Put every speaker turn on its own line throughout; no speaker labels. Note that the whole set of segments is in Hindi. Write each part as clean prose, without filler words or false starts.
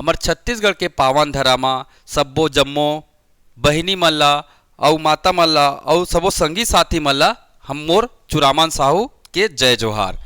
हमार छत्तीसगढ़ के पावन धरामा सब्बो जम्मो बहिनी मल्ला और माता मल्ला और सबो संगी साथी मल्ला हम मोर चुरामान साहू के जय जोहार।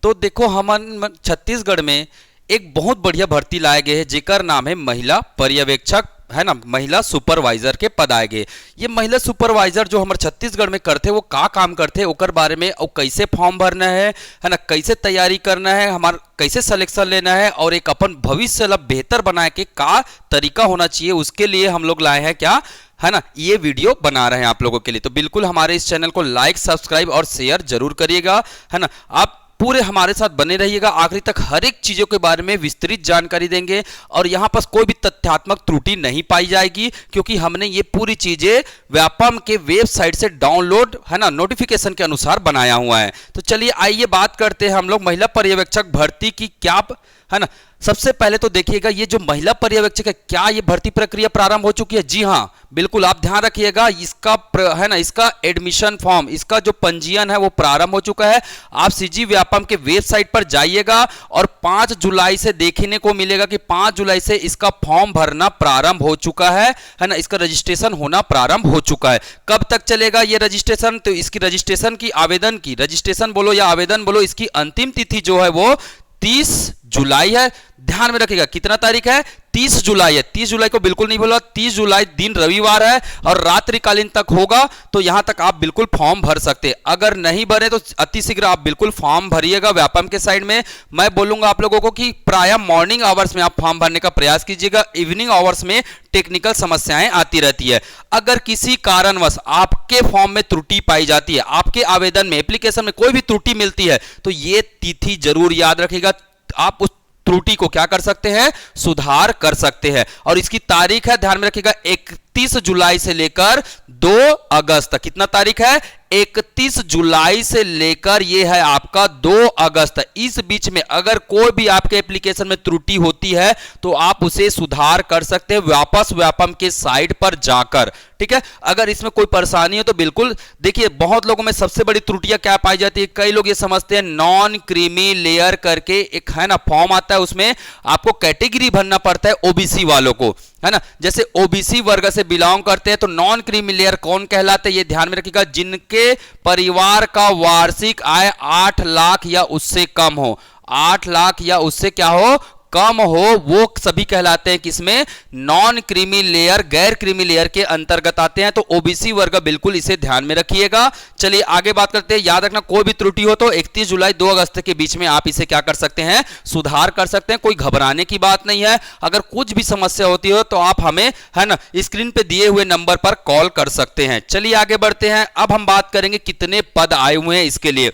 तो देखो हमन छत्तीसगढ़ में एक बहुत बढ़िया भर्ती लाए गए है जेकर नाम है महिला पर्यवेक्षक, है ना, महिला सुपरवाइजर के पद आए गए। ये महिला सुपरवाइजर जो हमारे छत्तीसगढ़ में करते वो का काम करते ओकर बारे में और कैसे फॉर्म भरना है ना, कैसे तैयारी करना है, हमार कैसे सिलेक्शन लेना है और एक अपन भविष्य ला बेहतर बनाए के का तरीका होना चाहिए, उसके लिए हम लोग लाए हैं क्या, है ना, ये वीडियो बना रहे हैं आप लोगों के लिए। तो बिल्कुल हमारे इस चैनल को लाइक, सब्सक्राइब और शेयर जरूर करिएगा, है ना। आप पूरे हमारे साथ बने रहिएगा, आखिरी तक हर एक चीजों के बारे में विस्तृत जानकारी देंगे और यहाँ पर कोई भी तथ्यात्मक त्रुटि नहीं पाई जाएगी क्योंकि हमने ये पूरी चीजें व्यापम के वेबसाइट से डाउनलोड, है ना, नोटिफिकेशन के अनुसार बनाया हुआ है। तो चलिए आइए बात करते हैं हम लोग महिला पर्यवेक्षक भर्ती की क्या, है ना। सबसे पहले तो देखिएगा ये जो महिला पर्यवेक्षक है, क्या ये भर्ती प्रक्रिया प्रारंभ हो चुकी है? जी हाँ, बिल्कुल आप ध्यान रखिएगा, इसका है ना, इसका एडमिशन फॉर्म, इसका जो पंजीयन है वो प्रारंभ हो चुका है। आप सीजी व्यापम के वेबसाइट पर जाइएगा और 5 जुलाई से देखने को मिलेगा कि 5 जुलाई से इसका फॉर्म भरना प्रारंभ हो चुका है ना, इसका रजिस्ट्रेशन होना प्रारंभ हो चुका है। कब तक चलेगा ये रजिस्ट्रेशन? तो इसकी रजिस्ट्रेशन की आवेदन की, रजिस्ट्रेशन बोलो या आवेदन बोलो, इसकी अंतिम तिथि जो है वो 30 जुलाई है। ध्यान में रखिएगा कितना तारीख है? 30 जुलाई है। 30 जुलाई को बिल्कुल नहीं बोला, 30 जुलाई दिन रविवार है और रात्रिकालीन तक होगा, तो यहां तक आप बिल्कुल फॉर्म भर सकते हैं। अगर नहीं भरे तो अतिशीघ्र आप बिल्कुल फॉर्म भरिएगा व्यापम के साइड में। मैं बोलूंगा आप लोगों को कि प्रायः मॉर्निंग आवर्स में आप फॉर्म भरने का प्रयास कीजिएगा, इवनिंग आवर्स में टेक्निकल समस्याएं आती रहती है। अगर किसी कारणवश आपके फॉर्म में त्रुटि पाई जाती है, आपके आवेदन में, एप्लीकेशन में कोई भी त्रुटि मिलती है, तो ये तिथि जरूर याद रखिएगा, आप उस त्रुटि को क्या कर सकते हैं? सुधार कर सकते हैं। और इसकी तारीख है, ध्यान में रखिएगा, 31 जुलाई से लेकर 2 अगस्त तक। कितना तारीख है? 31 जुलाई से लेकर ये है आपका 2 अगस्त। इस बीच में अगर कोई भी आपके एप्लीकेशन में त्रुटि होती है तो आप उसे सुधार कर सकते हैं वापस व्यापम के साइट पर जाकर, ठीक है। अगर इसमें कोई परेशानी हो तो बिल्कुल देखिए, बहुत लोगों में सबसे बड़ी त्रुटियां क्या पाई जाती है, कई लोग ये समझते हैं नॉन क्रीमी लेयर करके एक, है ना, फॉर्म आता है, उसमें आपको कैटेगरी भरना पड़ता है ओबीसी वालों को, है ना। जैसे ओबीसी वर्ग से बिलोंग करते हैं तो नॉन क्रीमी लेयर कौन कहलाते हैं, ये ध्यान में रखिएगा, जिनके परिवार का वार्षिक आय 8 लाख या उससे कम हो, 8 लाख या उससे क्या हो, कम हो, वो सभी कहलाते हैं किसमें? नॉन क्रीमी लेयर, गैर क्रीमी लेयर के अंतर्गत आते हैं। तो ओबीसी वर्ग बिल्कुल इसे ध्यान में रखिएगा। चलिए आगे बात करते हैं। याद रखना, कोई भी त्रुटि हो तो 31 जुलाई 2 अगस्त के बीच में आप इसे क्या कर सकते हैं? सुधार कर सकते हैं। कोई घबराने की बात नहीं है। अगर कुछ भी समस्या होती हो तो आप हमें, है ना, स्क्रीन पे दिए हुए नंबर पर कॉल कर सकते हैं। चलिए आगे बढ़ते हैं। अब हम बात करेंगे कितने पद आए हुए हैं इसके लिए।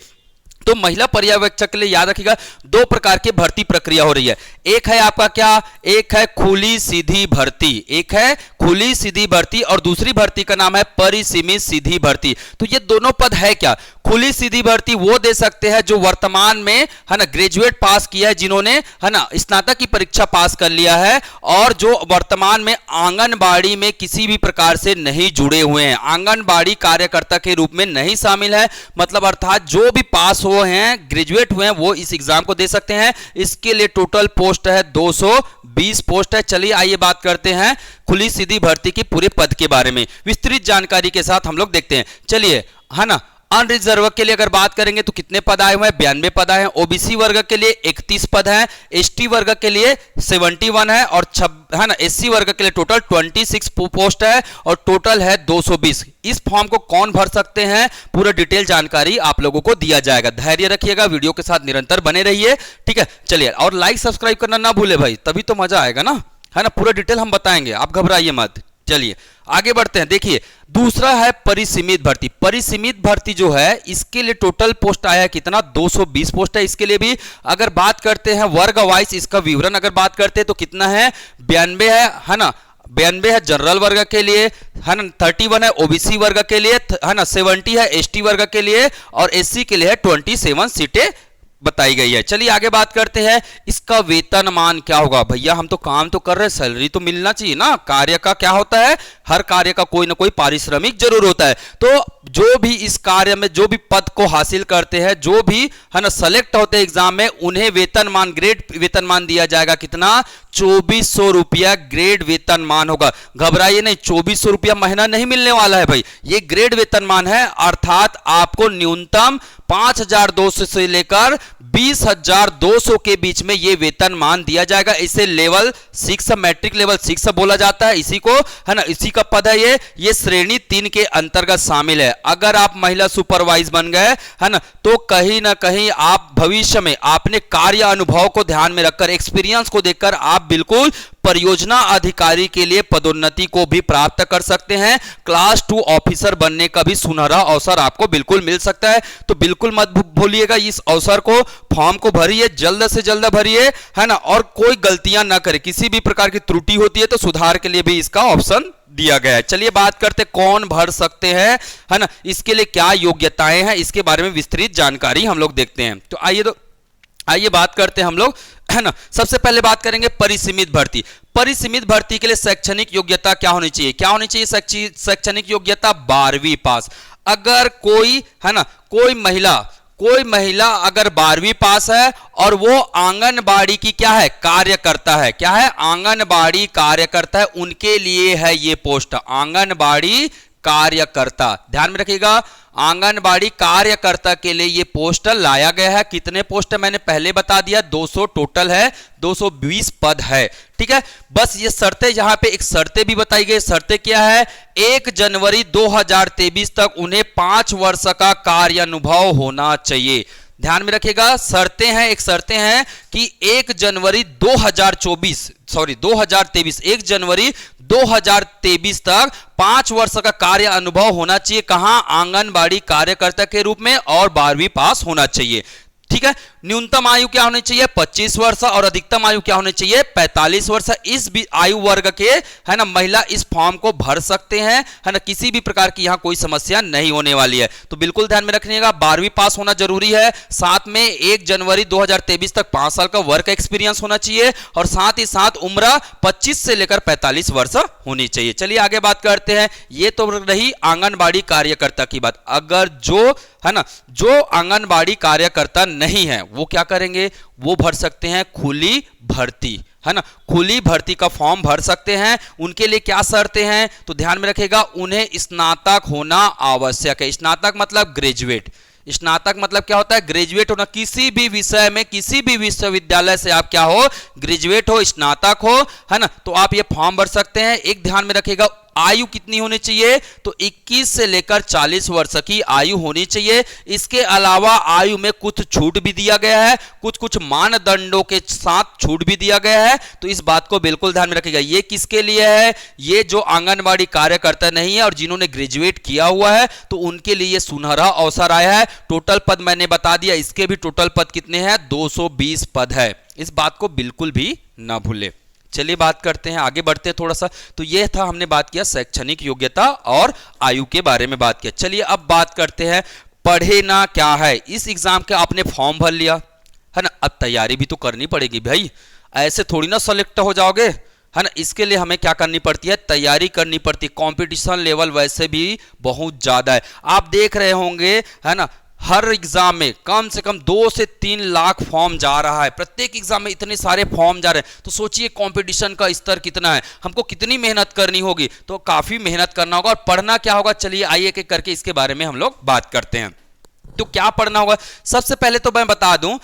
तो महिला पर्यवेक्षक के लिए याद रखिएगा 2 प्रकार की भर्ती प्रक्रिया हो रही है। एक है आपका क्या, एक है खुली सीधी भर्ती, एक है खुली सीधी भर्ती और दूसरी भर्ती का नाम है परिसीमित सीधी भर्ती। तो ये दोनों पद है क्या? खुली सीधी भर्ती वो दे सकते हैं जो वर्तमान में, है ना, ग्रेजुएट पास किया है, जिन्होंने, है ना, स्नातक की परीक्षा पास कर लिया है और जो वर्तमान में आंगनबाड़ी में किसी भी प्रकार से नहीं जुड़े हुए हैं, आंगनबाड़ी कार्यकर्ता के रूप में नहीं शामिल है, मतलब अर्थात जो भी पास हो हैं, ग्रेजुएट हुए हैं, वो इस एग्जाम को दे सकते हैं। इसके लिए टोटल पोस्ट है 220 पोस्ट है। चलिए आइए बात करते हैं खुली सीधी भर्ती की पूरे पद के बारे में, विस्तृत जानकारी के साथ हम लोग देखते हैं। चलिए, है ना, अनरिजर्व के लिए अगर बात करेंगे तो कितने पद आए हुए हैं? 92 पद आए हैं। ओबीसी वर्ग के लिए 31 पद हैं, एसटी वर्ग के लिए 71 है और है ना, एससी वर्ग के लिए टोटल 26 पोस्ट है और टोटल है 220। इस फॉर्म को कौन भर सकते हैं, पूरा डिटेल जानकारी आप लोगों को दिया जाएगा। धैर्य रखिएगा, वीडियो के साथ निरंतर बने रहिए, ठीक है। चलिए, और लाइक सब्सक्राइब करना ना भूले भाई, तभी तो मजा आएगा ना, है ना। पूरा डिटेल हम बताएंगे, आप घबराइए मत। चलिए आगे बढ़ते हैं। देखिए, दूसरा है परिसीमित भर्ती। परिसीमित भर्ती जो है, इसके लिए टोटल पोस्ट आया है कितना? 220 पोस्ट है। इसके लिए भी अगर बात करते हैं वर्ग वाइज, इसका विवरण अगर बात करते हैं तो कितना है? 92 है ना, 92 है जनरल वर्ग के लिए, है ना, 31 है ओबीसी वर्ग के लिए, है ना, 70 है एसटी वर्ग के लिए और एससी के लिए है 27 सीटें बताई गई है। चलिए आगे बात करते हैं, इसका वेतनमान क्या होगा। भैया हम तो काम तो कर रहे हैं, सैलरी तो मिलना चाहिए ना। कार्य का क्या होता है, हर कार्य का कोई ना कोई पारिश्रमिक जरूर होता है। तो जो भी इस कार्य में जो भी पद को हासिल करते हैं, जो भी है ना सेलेक्ट होते हैं एग्जाम में, उन्हें वेतनमान ग्रेड वेतनमान दिया जाएगा। कितना, 2400 रुपया ग्रेड वेतनमान होगा। घबराइए नहीं, 2400 रुपया महीना नहीं मिलने वाला है भाई, ये ग्रेड वेतनमान है। अर्थात आपको न्यूनतम 5200 से लेकर 20200 के बीच में यह वेतनमान दिया जाएगा। इसे लेवल 6 मैट्रिक लेवल 6 बोला जाता है इसी को, है ना, इसी का पद है ये श्रेणी 3 के अंतर्गत शामिल है। अगर आप महिला सुपरवाइज बन गए, है ना, तो कहीं ना कहीं आप भविष्य में आपने कार्य अनुभव को ध्यान में रखकर, एक्सपीरियंस को देखकर आप बिल्कुल परियोजना अधिकारी के लिए पदोन्नति को भी प्राप्त कर सकते हैं। क्लास 2 ऑफिसर बनने का भी सुनहरा अवसर आपको बिल्कुल मिल सकता है। तो बिल्कुल मत भूलिएगा इस अवसर को, फॉर्म को भरिए, जल्द से जल्द भरिए, है ना, और कोई गलतियां ना करें। किसी भी प्रकार की त्रुटि होती है तो सुधार के लिए भी इसका ऑप्शन दिया गया है। चलिए बात करते कौन भर सकते हैं, है ना, इसके लिए क्या योग्यताएं हैं, इसके बारे में विस्तृत जानकारी हम लोग देखते हैं। तो आइए बात करते हैं हम लोग, है ना। सबसे पहले बात करेंगे परिसीमित भर्ती। परिसीमित भर्ती के लिए शैक्षणिक योग्यता क्या होनी चाहिए, क्या होनी चाहिए शैक्षणिक योग्यता 12वीं पास। अगर कोई, है ना, कोई महिला अगर 12वीं पास है और वो आंगनबाड़ी की क्या है, कार्यकर्ता है, क्या है, आंगनबाड़ी कार्यकर्ता है, उनके लिए है ये पोस्ट, आंगनबाड़ी कार्यकर्ता। ध्यान में रखिएगा, आंगनबाड़ी कार्यकर्ता के लिए ये पोस्ट लाया गया है। कितने पोस्ट मैंने पहले बता दिया, 200 टोटल है, 220 पद है, ठीक है। बस ये शर्तें, यहां पे एक शर्तें भी बताई गई। शर्तें क्या है, 1 जनवरी 2023 तक उन्हें 5 वर्ष का कार्य अनुभव होना चाहिए। ध्यान में रखिएगा, शर्तें हैं, एक शर्तें हैं कि 1 जनवरी 2023 1 जनवरी 2023 तक 5 वर्ष का कार्य अनुभव होना चाहिए। कहां, आंगनबाड़ी कार्यकर्ता के रूप में, और 12वीं पास होना चाहिए, ठीक है। न्यूनतम आयु क्या होनी चाहिए, 25 वर्ष, और अधिकतम आयु क्या होनी चाहिए, 45 वर्ष। इस आयु वर्ग के, है ना, महिला इस फॉर्म को भर सकते हैं, है ना, किसी भी प्रकार की यहां कोई समस्या नहीं होने वाली है। तो बिल्कुल ध्यान में रखिएगा, 12वीं पास होना जरूरी है। साथ में 1 जनवरी 2023 तक 5 साल का वर्क एक्सपीरियंस होना चाहिए, और साथ ही साथ उम्र 25 से लेकर 45 वर्ष होनी चाहिए। चलिए आगे बात करते हैं, ये तो रही आंगनबाड़ी कार्यकर्ता की बात। अगर जो, है ना, जो आंगनबाड़ी कार्यकर्ता नहीं है, वो क्या करेंगे, वो भर सकते हैं खुली भर्ती, है ना, खुली भर्ती का फॉर्म भर सकते हैं। उनके लिए क्या शर्तें हैं, तो ध्यान में रखिएगा, उन्हें स्नातक होना आवश्यक है। स्नातक मतलब ग्रेजुएट, स्नातक मतलब क्या होता है, ग्रेजुएट होना। किसी भी विषय में, किसी भी विश्वविद्यालय से आप क्या हो, ग्रेजुएट हो, स्नातक हो, है ना, तो आप ये फॉर्म भर सकते हैं। एक ध्यान में रखिएगा, आयु कितनी होनी चाहिए, तो 21 से लेकर 40 वर्ष की आयु होनी चाहिए। इसके अलावा आयु में कुछ छूट भी दिया गया है, कुछ मानदंडों के साथ छूट भी दिया गया है। तो इस बात को बिल्कुल ध्यान में रखिएगा। ये किसके लिए है, ये जो आंगनबाड़ी कार्यकर्ता नहीं है और जिन्होंने ग्रेजुएट किया हुआ है, तो उनके लिए सुनहरा अवसर आया है। टोटल पद मैंने बता दिया, इसके भी टोटल पद कितने हैं, 220 पद है। इस बात को बिल्कुल भी ना भूले। चलिए बात करते हैं, आगे बढ़ते हैं थोड़ा सा। तो ये था, हमने बात किया शैक्षणिक योग्यता और आयु के बारे में बात किया। चलिए अब बात करते हैं पढ़े ना क्या है। इस एग्जाम के आपने फॉर्म भर लिया, है ना, अब तैयारी भी तो करनी पड़ेगी भाई, ऐसे थोड़ी ना सेलेक्ट हो जाओगे, है ना। इसके लिए हमें क्या करनी पड़ती है, तैयारी करनी पड़ती है। कंपटीशन लेवल वैसे भी बहुत ज्यादा है, आप देख रहे होंगे, है ना, हर एग्जाम में कम से कम 2 से 3 लाख फॉर्म जा रहा है। प्रत्येक एग्जाम में इतने सारे फॉर्म जा रहे हैं, तो सोचिए कंपटीशन का स्तर कितना है, हमको कितनी मेहनत करनी होगी। तो काफी मेहनत करना होगा, और पढ़ना क्या होगा, चलिए आइए एक एक करके इसके बारे में हम लोग बात करते हैं। तो क्या पढ़ना होगा, सबसे पहले तो मैं बता दूं,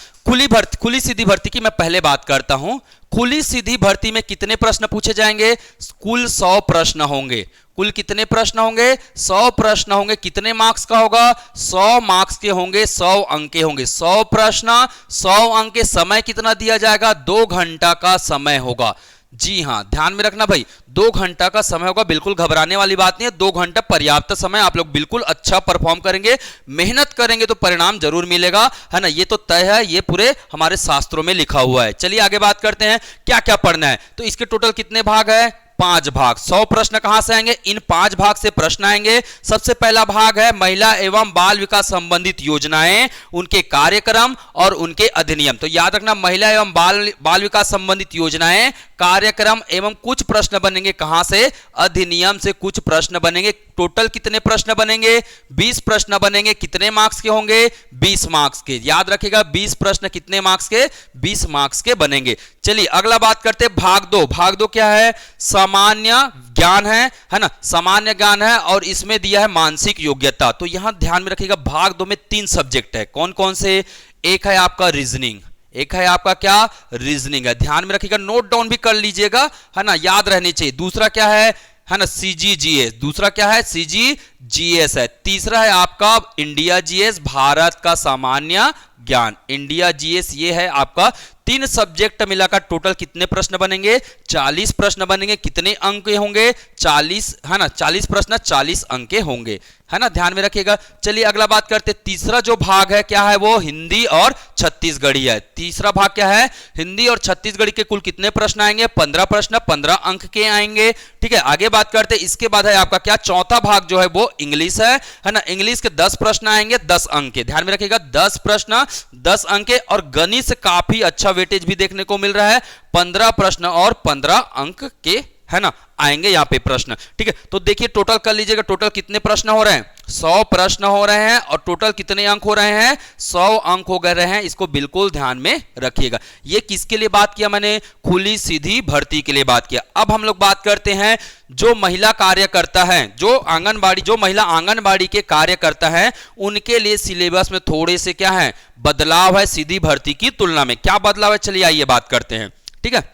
खुली सीधी भर्ती की मैं पहले बात करता हूं। खुली सीधी भर्ती में कितने प्रश्न पूछे जाएंगे, कुल 100 प्रश्न होंगे। कुल कितने प्रश्न होंगे, 100 प्रश्न होंगे। कितने मार्क्स का होगा, 100 मार्क्स के होंगे, 100 अंक के होंगे। 100 प्रश्न, 100 अंक के। समय कितना दिया जाएगा, 2 घंटा का समय होगा। जी हां, ध्यान में रखना भाई, 2 घंटा का समय होगा, बिल्कुल घबराने वाली बात नहीं है। 2 घंटा पर्याप्त समय, आप लोग बिल्कुल अच्छा परफॉर्म करेंगे, मेहनत करेंगे तो परिणाम जरूर मिलेगा, है ना, ये तो तय है, ये पूरे हमारे शास्त्रों में लिखा हुआ है। चलिए आगे बात करते हैं क्या क्या पढ़ना है। तो इसके टोटल कितने भाग है, 5 भाग। 100 प्रश्न कहां से आएंगे? इन 5 भाग से प्रश्न आएंगे। सबसे पहला भाग है महिला एवं बाल विकास संबंधित योजनाएं, उनके कार्यक्रम और उनके अधिनियम। तो याद रखना, महिला एवं बाल विकास संबंधित योजनाएं, कार्यक्रम एवं कुछ प्रश्न बनेंगे कहां से? अधिनियम से कुछ प्रश्न बनेंगे। टोटल कितने प्रश्न बनेंगे? 20 प्रश्न बनेंगे। कितने मार्क्स के होंगे? 20 मार्क्स के। याद रखिएगा, 20 प्रश्न कितने मार्क्स के? 20 मार्क्स के बनेंगे। चलिए अगला बात करते हैं भाग 2। भाग 2 क्या है? सामान्य ज्ञान है ना, सामान्य ज्ञान है और इसमें दिया है मानसिक योग्यता। तो यहां ध्यान में रखिएगा, भाग 2 में 3 सब्जेक्ट है। कौन कौन से? एक है आपका रीजनिंग, एक है आपका क्या? रीजनिंग है। ध्यान में रखिएगा, नोट डाउन भी कर लीजिएगा, है ना, याद रहनी चाहिए। दूसरा क्या है ना? सीजीजीएस। दूसरा क्या है? सीजीजीएस है। तीसरा है आपका इंडिया जीएस, भारत का सामान्य ज्ञान, इंडिया जीएस। ये है आपका 3 सब्जेक्ट मिलाकर टोटल कितने प्रश्न बनेंगे? 40 प्रश्न बनेंगे। कितने अंक के होंगे? 40, है ना, 40 प्रश्न 40 अंक के होंगे, है ना, ध्यान में रखिएगा। चलिए अगला बात करते, तीसरा जो भाग है क्या है? वो हिंदी और छत्तीसगढ़ी है। तीसरा भाग क्या है? हिंदी और छत्तीसगढ़ी के कुल कितने प्रश्न आएंगे? 15 प्रश्न 15 अंक के आएंगे। ठीक है, आगे बात करते, इसके बाद है आपका क्या? चौथा भाग जो है वो इंग्लिश है ना। इंग्लिश के 10 प्रश्न आएंगे 10 अंक के। ध्यान में रखिएगा, 10 प्रश्न 10 अंक के। और गणित से काफी अच्छा वेटेज भी देखने को मिल रहा है, 15 प्रश्न और 15 अंक के, है ना, आएंगे यहां पे प्रश्न। ठीक है, तो देखिए टोटल कर लीजिएगा, टोटल कितने प्रश्न हो रहे हैं? 100 प्रश्न हो रहे हैं और टोटल कितने अंक हो रहे हैं? 100 अंक हो गए हैं। इसको बिल्कुल ध्यान में रखिएगा। ये किसके लिए बात किया मैंने? खुली सीधी भर्ती के लिए बात किया। अब हम लोग बात करते हैं जो महिला कार्यकर्ता है, जो महिला आंगनबाड़ी के कार्यकर्ता है, उनके लिए सिलेबस में थोड़े से क्या है? बदलाव है सीधी भर्ती की तुलना में। क्या बदलाव है? चलिए आइए बात करते हैं। ठीक है,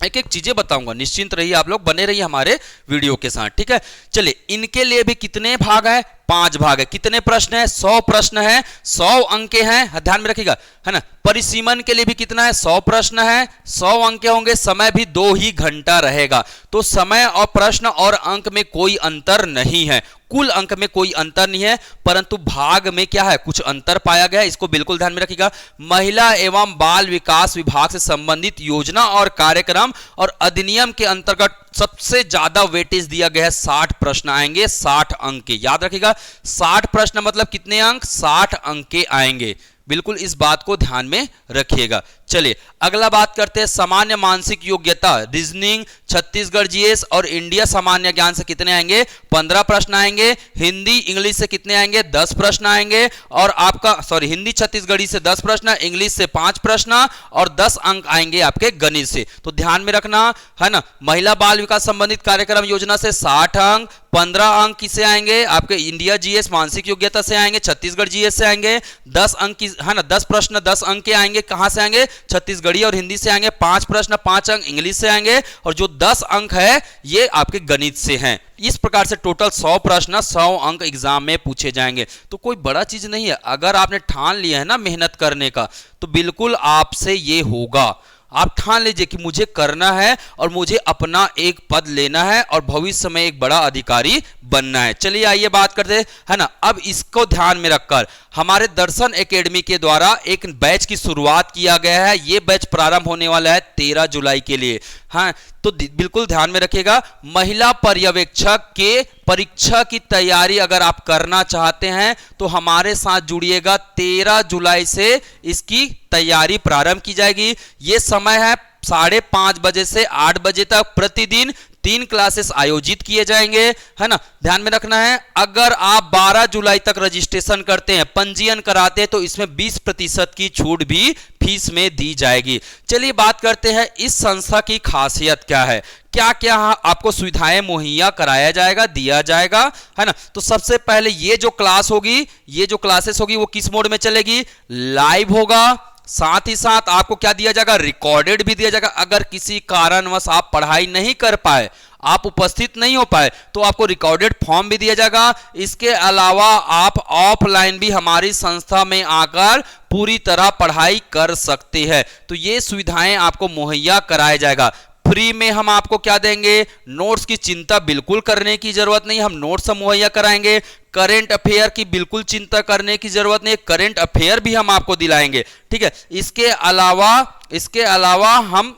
एक एक चीजें बताऊंगा, निश्चिंत रहिए, आप लोग बने रहिए हमारे वीडियो के साथ। ठीक है, चलिए इनके लिए भी कितने भाग है? 5 भाग है। कितने प्रश्न है? 100 प्रश्न है, 100 अंक के हैं, ध्यान में रखिएगा, है ना। परिसीमन के लिए भी कितना है? 100 प्रश्न है, 100 अंक के होंगे। समय भी 2 ही घंटा रहेगा। तो समय और प्रश्न और अंक में कोई अंतर नहीं है, कुल अंक में कोई अंतर नहीं है, परंतु भाग में क्या है? कुछ अंतर पाया गया है। इसको बिल्कुल ध्यान में रखिएगा। महिला एवं बाल विकास विभाग से संबंधित योजना और कार्यक्रम और अधिनियम के अंतर्गत सबसे ज्यादा वेटेज दिया गया है। 60 प्रश्न आएंगे, 60 अंक के। याद रखिएगा, 60 प्रश्न मतलब कितने अंक? 60 अंक के आएंगे। बिल्कुल इस बात को ध्यान में रखिएगा। चलिए अगला बात करते हैं सामान्य मानसिक योग्यता। रीजनिंग, छत्तीसगढ़ जीएस और इंडिया सामान्य ज्ञान से कितने आएंगे? 15 प्रश्न आएंगे। हिंदी इंग्लिश से कितने आएंगे? 10 प्रश्न आएंगे। और आपका हिंदी छत्तीसगढ़ी से 10 प्रश्न, इंग्लिश से 5 प्रश्न और 10 अंक आएंगे आपके गणित से। तो ध्यान में रखना, है ना। महिला बाल विकास संबंधित कार्यक्रम योजना से 60 अंक, 15 अंक किसे आएंगे? आपके इंडिया जीएस मानसिक योग्यता से आएंगे, छत्तीसगढ़ जीएस से आएंगे। 10 अंक की, है ना, 10 प्रश्न 10 अंक के आएंगे। कहां से आएंगे? छत्तीसगढ़ी और हिंदी से आएंगे। 5 प्रश्न 5 अंक इंग्लिश से आएंगे और जो 10 अंक है ये आपके गणित से हैं। इस प्रकार से टोटल 100 प्रश्न 100 अंक एग्जाम में पूछे जाएंगे। तो कोई बड़ा चीज नहीं है। अगर आपने ठान लिया है ना मेहनत करने का, तो बिल्कुल आपसे ये होगा। आप ठान लीजिए कि मुझे करना है और मुझे अपना एक पद लेना है और भविष्य में एक बड़ा अधिकारी बनना है। चलिए आइए बात करते हैं, है ना। अब इसको ध्यान में रखकर हमारे दर्शन एकेडमी के द्वारा एक बैच की शुरुआत किया गया है। यह बैच प्रारंभ होने वाला है 13 जुलाई के लिए। हाँ, तो बिल्कुल ध्यान में रखिएगा। महिला पर्यवेक्षक के परीक्षा की तैयारी अगर आप करना चाहते हैं तो हमारे साथ जुड़िएगा। 13 जुलाई से इसकी तैयारी प्रारंभ की जाएगी। यह समय है 5:30 बजे से 8 बजे तक। प्रतिदिन 3 क्लासेस आयोजित किए जाएंगे, है ना। ध्यान में रखना है, अगर आप 12 जुलाई तक रजिस्ट्रेशन करते हैं, पंजीयन कराते हैं, तो इसमें 20% की छूट भी फीस में दी जाएगी। चलिए बात करते हैं इस संस्था की खासियत क्या है, क्या क्या आपको सुविधाएं मुहैया कराया जाएगा, दिया जाएगा, है ना। तो सबसे पहले ये जो क्लास होगी, ये जो क्लासेस होगी वो किस मोड में चलेगी? लाइव होगा। साथ ही साथ आपको क्या दिया जाएगा? रिकॉर्डेड भी दिया जाएगा। अगर किसी कारणवश आप पढ़ाई नहीं कर पाए, आप उपस्थित नहीं हो पाए, तो आपको रिकॉर्डेड फॉर्म भी दिया जाएगा। इसके अलावा आप ऑफलाइन भी हमारी संस्था में आकर पूरी तरह पढ़ाई कर सकते हैं। तो ये सुविधाएं आपको मुहैया कराया जाएगा। फ्री में हम आपको क्या देंगे? नोट्स की चिंता बिल्कुल करने की जरूरत नहीं, हम नोट्स मुहैया कराएंगे। करंट अफेयर की बिल्कुल चिंता करने की जरूरत नहीं, करंट अफेयर भी हम आपको दिलाएंगे। ठीक है, इसके अलावा हम,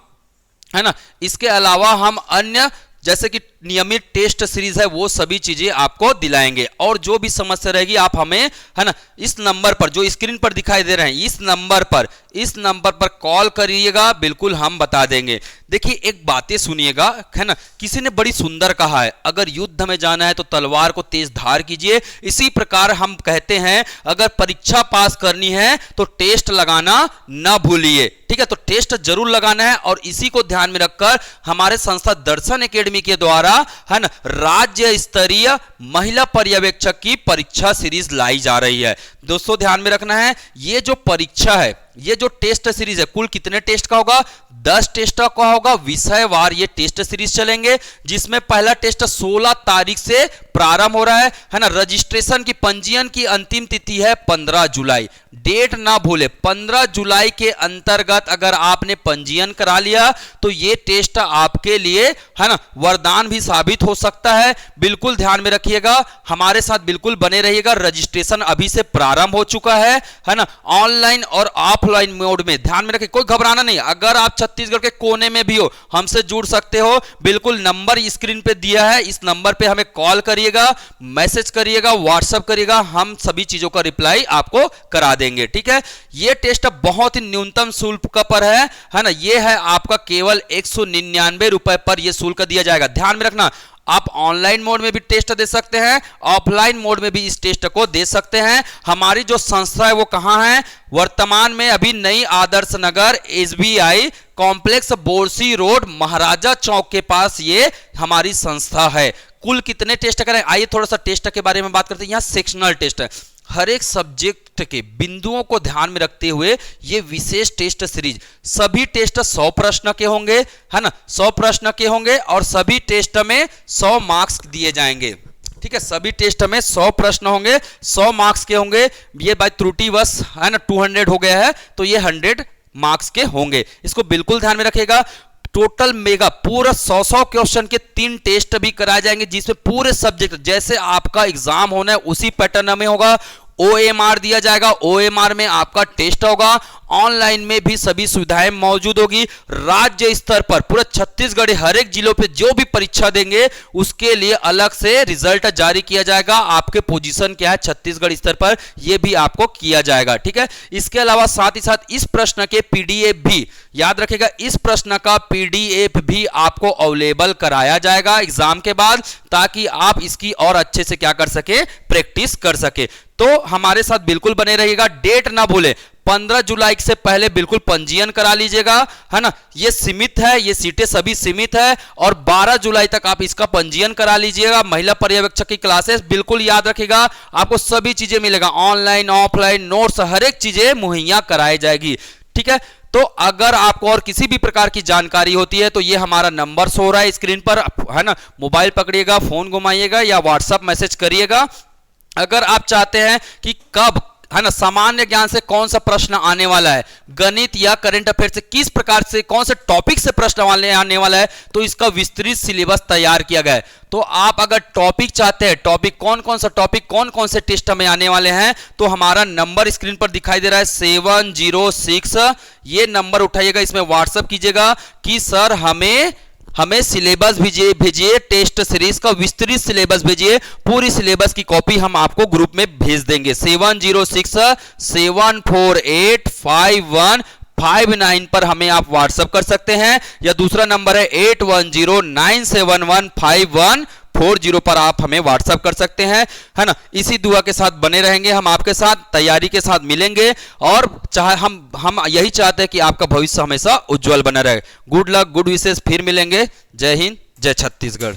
है ना, इसके अलावा हम अन्य जैसे कि नियमित टेस्ट सीरीज है वो सभी चीजें आपको दिलाएंगे। और जो भी समस्या रहेगी आप हमें, है ना, इस नंबर पर जो स्क्रीन पर दिखाई दे रहे हैं इस नंबर पर कॉल करिएगा, बिल्कुल हम बता देंगे। देखिए एक बातें सुनिएगा, है ना, किसी ने बड़ी सुंदर कहा है, अगर युद्ध में जाना है तो तलवार को तेज धार कीजिए। इसी प्रकार हम कहते हैं अगर परीक्षा पास करनी है तो टेस्ट लगाना ना भूलिए, ठीक है। तो टेस्ट जरूर लगाना है और इसी को ध्यान में रखकर हमारे संस्था दर्शन एकेडमी के द्वारा, है ना, राज्य स्तरीय महिला पर्यवेक्षक की परीक्षा सीरीज लाई जा रही है। दोस्तों ध्यान में रखना है, ये जो परीक्षा है, ये जो टेस्ट सीरीज है, कुल कितने टेस्ट का होगा? 10 टेस्ट का होगा। विषयवार ये टेस्ट सीरीज चलेंगे, जिसमें पहला टेस्ट 16 तारीख से प्रारंभ हो रहा है ना। रजिस्ट्रेशन की, पंजीयन की अंतिम तिथि है 15 जुलाई। डेट ना भूले, 15 जुलाई के अंतर्गत अगर आपने पंजीयन करा लिया तो ये टेस्ट आपके लिए, है ना, वरदान भी साबित हो सकता है। बिल्कुल ध्यान में रखिएगा, हमारे साथ बिल्कुल बने रहिएगा। रजिस्ट्रेशन अभी से प्रारंभ हो चुका है ना, ऑनलाइन और ऑफलाइन मोड में। ध्यान में रखिए, कोई घबराना नहीं। अगर आप छत्तीसगढ़ के कोने में भी हो, हमसे जुड़ सकते हो। बिल्कुल नंबर स्क्रीन पे दिया है, इस नंबर पे हमें कॉल करिएगा, मैसेज करिएगा, व्हाट्सएप करिएगा, हम सभी चीजों का रिप्लाई आपको करा देंगे, ठीक है। ये टेस्ट बहुत ही न्यूनतम शुल्क पर है ना। ये है आपका केवल 199 रुपए पर यह शुल्क दिया जाएगा। ध्यान में रखना, आप ऑनलाइन मोड में भी टेस्ट दे सकते हैं, ऑफलाइन मोड में भी इस टेस्ट को दे सकते हैं। हमारी जो संस्था है वो कहां है? वर्तमान में अभी नई Adarsh Nagar SBI complex, Borsi road, महाराजा चौक के पास ये हमारी संस्था है। कुल कितने टेस्ट करें? आइए थोड़ा सा टेस्ट के बारे में बात करते हैं। यहां सेक्शनल टेस्ट है, हर एक सब्जेक्ट के बिंदुओं को ध्यान में रखते हुए ये विशेष टेस्ट सीरीज। सभी टेस्ट 100 प्रश्न के होंगे, है ना, 100 प्रश्न के होंगे और सभी टेस्ट में 100 मार्क्स दिए जाएंगे, ठीक है। सभी टेस्ट में 100 प्रश्न होंगे, 100 मार्क्स के होंगे। ये बात त्रुटिवश, है ना, 200 हो गया है तो ये 100 मार्क्स के होंगे। इसको बिल्कुल ध्यान में रखिएगा। टोटल मेगा पूरा 100 क्वेश्चन के 3 टेस्ट भी कराए जाएंगे, जिसमें पूरे सब्जेक्ट जैसे आपका एग्जाम होना है उसी पैटर्न में होगा। OMR दिया जाएगा, OMR में आपका टेस्ट होगा। ऑनलाइन में भी सभी सुविधाएं मौजूद होगी। राज्य स्तर पर पूरे छत्तीसगढ़ हर एक जिलों पे जो भी परीक्षा देंगे उसके लिए अलग से रिजल्ट जारी किया जाएगा। आपके पोजीशन क्या है छत्तीसगढ़ स्तर पर, यह भी आपको किया जाएगा, ठीक है। इसके अलावा साथ ही साथ इस प्रश्न के PDF भी, याद रखिएगा, इस प्रश्न का PDF भी आपको अवेलेबल कराया जाएगा एग्जाम के बाद, ताकि आप इसकी और अच्छे से क्या कर सके, प्रैक्टिस कर सके। तो हमारे साथ बिल्कुल बने रहिएगा। डेट ना भूले, 15 जुलाई से पहले बिल्कुल पंजीयन करा लीजिएगा, है ना। ये सीमित है, ये सीटें सभी सीमित है और 12 जुलाई तक आप इसका पंजीयन करा लीजिएगा। महिला पर्यवेक्षक की क्लासेस बिल्कुल याद रखिएगा, आपको सभी चीजें मिलेगा, ऑनलाइन ऑफलाइन नोट्स हर एक चीजें मुहैया कराई जाएगी, ठीक है। तो अगर आपको और किसी भी प्रकार की जानकारी होती है तो ये हमारा नंबर शो रहा है स्क्रीन पर, है ना। मोबाइल पकड़िएगा, फोन घुमाइएगा या व्हाट्सएप मैसेज करिएगा। अगर आप चाहते हैं कि कब, है ना, सामान्य ज्ञान से कौन सा प्रश्न आने वाला है, गणित या करंट अफेयर से किस प्रकार से कौन से टॉपिक से प्रश्न आने वाला है, तो इसका विस्तृत सिलेबस तैयार किया गया है। तो आप अगर टॉपिक चाहते हैं, टॉपिक कौन कौन सा टॉपिक कौन कौन से टेस्ट में आने वाले हैं, तो हमारा नंबर स्क्रीन पर दिखाई दे रहा है 706। ये नंबर उठाइएगा, इसमें व्हाट्सएप कीजिएगा कि सर हमें सिलेबस भेजिए, टेस्ट सीरीज का विस्तृत सिलेबस भेजिए। पूरी सिलेबस की कॉपी हम आपको ग्रुप में भेज देंगे। 706-748-5159 पर हमें आप व्हाट्सएप कर सकते हैं, या दूसरा नंबर है 8109711540 पर आप हमें व्हाट्सएप कर सकते हैं, है ना। इसी दुआ के साथ बने रहेंगे, हम आपके साथ तैयारी के साथ मिलेंगे और चाहे हम यही चाहते हैं कि आपका भविष्य हमेशा उज्जवल बना रहे। गुड लक, गुड विशेष, फिर मिलेंगे। जय हिंद, जय छत्तीसगढ़।